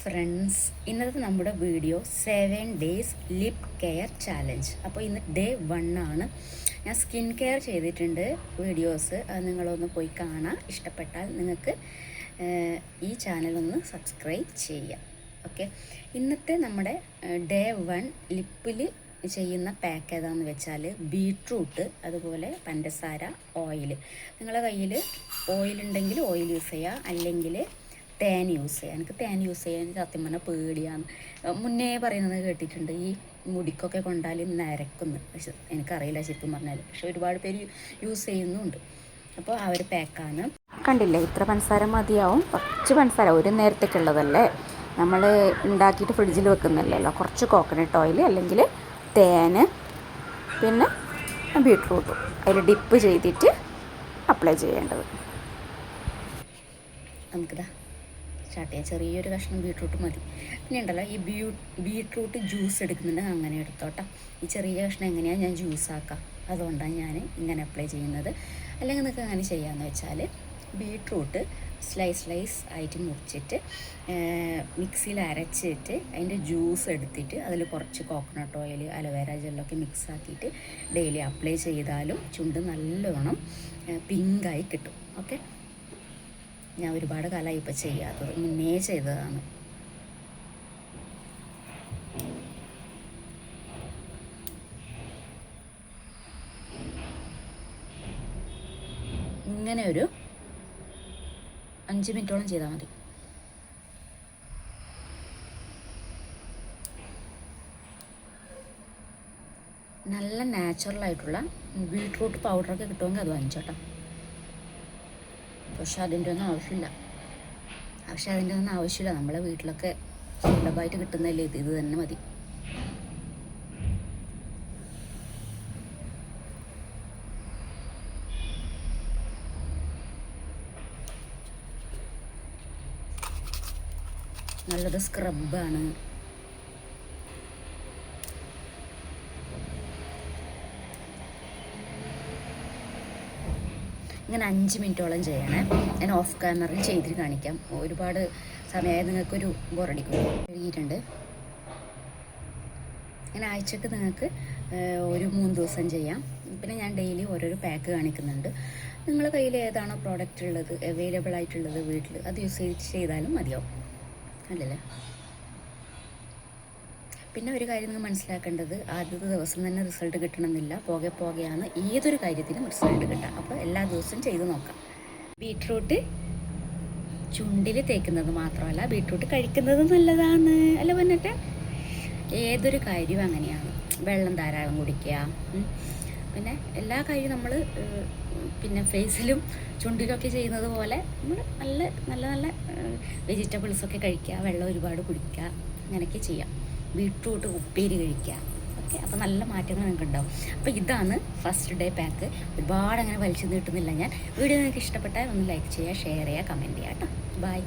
Friends, ഇന്നത്തെ നമ്മുടെ video 7 days lip care challenge. അപ്പോൾ ഇന്ന് ഡേ 1 ആണ്. ഞാൻ സ്കിൻ കെയർ ചെയ്തിട്ടുണ്ട് വീഡിയോസ്, അത് നിങ്ങളൊന്ന് പോയി കാണാം. ഇഷ്ടപ്പെട്ടാൽ നിങ്ങൾക്ക് ഈ ചാനലൊന്ന് സബ്സ്ക്രൈബ് ചെയ്യാം. ഓക്കെ, ഇന്നത്തെ നമ്മുടെ ഡേ 1 ലിപ്പിൽ ചെയ്യുന്ന പാക്ക് ഏതാണെന്ന് വെച്ചാൽ ബീട്രൂട്ട്, അതുപോലെ പഞ്ചസാര, ഓയിൽ. നിങ്ങളുടെ കയ്യിൽ ഓയിലുണ്ടെങ്കിൽ ഓയിൽ യൂസ് ചെയ്യുക, അല്ലെങ്കിൽ തേൻ യൂസ് ചെയ്യുക. എനിക്ക് തേൻ യൂസ് ചെയ്യാൻ സത്യം പറഞ്ഞാൽ പേടിയാണ്. മുന്നേ പറയുന്നത് കേട്ടിട്ടുണ്ട്, ഈ മുടിക്കൊക്കെ കൊണ്ടാൽ നരക്കുന്നു. പക്ഷെ എനിക്കറിയില്ല ശരിക്കും പറഞ്ഞാൽ, പക്ഷെ ഒരുപാട് പേര് യൂസ് ചെയ്യുന്നുണ്ട്. അപ്പോൾ ആ ഒരു പാക്കാണ്. കണ്ടില്ലേ, ഇത്ര പഞ്ചസാര മതിയാവും. കുറച്ച് പഞ്ചസാര ഒരു നേരത്തേക്കുള്ളതല്ലേ, നമ്മൾ ഉണ്ടാക്കിയിട്ട് ഫ്രിഡ്ജിൽ വെക്കുന്നില്ലല്ലോ. കുറച്ച് കോക്കനട്ട് ഓയിൽ അല്ലെങ്കിൽ തേൻ, പിന്നെ ബീട്രൂട്ടും അതിൽ ഡിപ്പ് ചെയ്തിട്ട് അപ്ലൈ ചെയ്യേണ്ടത്. നമുക്കിതാ സ്റ്റാർട്ട് ചെയ്യാം. ചെറിയൊരു കഷ്ണം ബീട്രൂട്ട് മതി. പിന്നെ ഉണ്ടല്ലോ, ഈ ബീട്രൂട്ട് ജ്യൂസ് എടുക്കുന്നുണ്ട്, അങ്ങനെ എടുത്തോട്ടെ. ഈ ചെറിയ കഷ്ണം എങ്ങനെയാണ് ഞാൻ ജ്യൂസാക്കാം, അതുകൊണ്ടാണ് ഞാൻ ഇങ്ങനെ അപ്ലൈ ചെയ്യുന്നത്. അല്ലെങ്കിൽ നിങ്ങൾക്ക് അങ്ങനെ ചെയ്യാമെന്ന് വെച്ചാൽ ബീട്രൂട്ട് സ്ലൈസ് ആയിട്ട് മുറിച്ചിട്ട് മിക്സിയിൽ അരച്ചിട്ട് അതിൻ്റെ ജ്യൂസ് എടുത്തിട്ട് അതിൽ കുറച്ച് കോക്കനട്ട് ഓയിൽ, അലോവേര ജെല്ലൊക്കെ മിക്സ് ആക്കിയിട്ട് ഡെയിലി അപ്ലൈ ചെയ്താലും ചുണ്ട് നല്ലോണം പിങ്കായി കിട്ടും. ഓക്കെ, ഞാൻ ഒരുപാട് കാലമായി ഇപ്പോൾ ചെയ്യാത്തത്, മുന്നേ ചെയ്തതാണ്. ഇങ്ങനെ ഒരു 5 മിനിറ്റോളം ചെയ്താൽ മതി. നല്ല നാച്ചുറലായിട്ടുള്ള ബീട്രൂട്ട് പൗഡറൊക്കെ കിട്ടുമെങ്കിൽ അത് വാങ്ങിച്ചോട്ടോ. പക്ഷെ അതിൻ്റെ ഒന്നും ആവശ്യമില്ല. നമ്മളെ വീട്ടിലൊക്കെ സുലഭമായിട്ട് കിട്ടുന്നതല്ലേ, ഇത് തന്നെ മതി. നല്ലൊരു സ്ക്രബാണ്. ഇങ്ങനെ 5 മിനിറ്റോളം ചെയ്യണേ. ഞാൻ ഓഫ് ക്യാമറയിൽ ചെയ്തിട്ട് കാണിക്കാം. ഒരുപാട് സമയമായി നിങ്ങൾക്കൊരു ബോറടിക്കും. എഴുതിയിട്ടുണ്ട്. ഇങ്ങനെ ആഴ്ചക്ക് നിങ്ങൾക്ക് ഒരു 3 ദിവസം ചെയ്യാം. പിന്നെ ഞാൻ ഡെയിലി ഓരോരോ പാക്ക് കാണിക്കുന്നുണ്ട്. നിങ്ങളുടെ കയ്യിൽ ഏതാണോ പ്രോഡക്റ്റ് ഉള്ളത്, അവൈലബിൾ ആയിട്ടുള്ളത് വീട്ടിൽ, അത് യൂസ് ചെയ്താലും മതിയാവും. അല്ലല്ലേ? പിന്നെ ഒരു കാര്യം നിങ്ങൾ മനസ്സിലാക്കേണ്ടത്, ആദ്യത്തെ ദിവസം തന്നെ റിസൾട്ട് കിട്ടണമെന്നില്ല. പോകെയാണ് ഏതൊരു കാര്യത്തിനും റിസൾട്ട് കിട്ടുക. അപ്പോൾ എല്ലാ ദിവസവും ചെയ്ത് നോക്കാം. ബീട്രൂട്ട് ചുണ്ടിൽ തേക്കുന്നത് മാത്രമല്ല, ബീട്രൂട്ട് കഴിക്കുന്നത് നല്ലതാണ്. അല്ല പറഞ്ഞിട്ട് ഏതൊരു കാര്യവും അങ്ങനെയാണ്. വെള്ളം ധാരാളം കുടിക്കുക. പിന്നെ എല്ലാ കാര്യവും നമ്മൾ പിന്നെ ഫേസിലും ചുണ്ടിലൊക്കെ ചെയ്യുന്നത് പോലെ നമ്മൾ നല്ല വെജിറ്റബിൾസൊക്കെ കഴിക്കുക, വെള്ളം ഒരുപാട് കുടിക്കുക, അങ്ങനെയൊക്കെ ചെയ്യാം. ബീട്രൂട്ട് ഉപ്പേരി കഴിക്കുക. ഓക്കെ, അപ്പോൾ നല്ല മാറ്റങ്ങൾ നിങ്ങൾക്ക് ഉണ്ടാവും. അപ്പോൾ ഇതാണ് ഫസ്റ്റ് ഡേ പാക്ക്. ഒരുപാട് അങ്ങനെ വലിച്ചു നീട്ടുന്നില്ല ഞാൻ. വീഡിയോ നിങ്ങൾക്ക് ഇഷ്ടപ്പെട്ടാൽ ഒന്ന് ലൈക്ക് ചെയ്യുക, ഷെയർ ചെയ്യുക, കമൻറ്റ് ചെയ്യുക കേട്ടോ. ബൈ.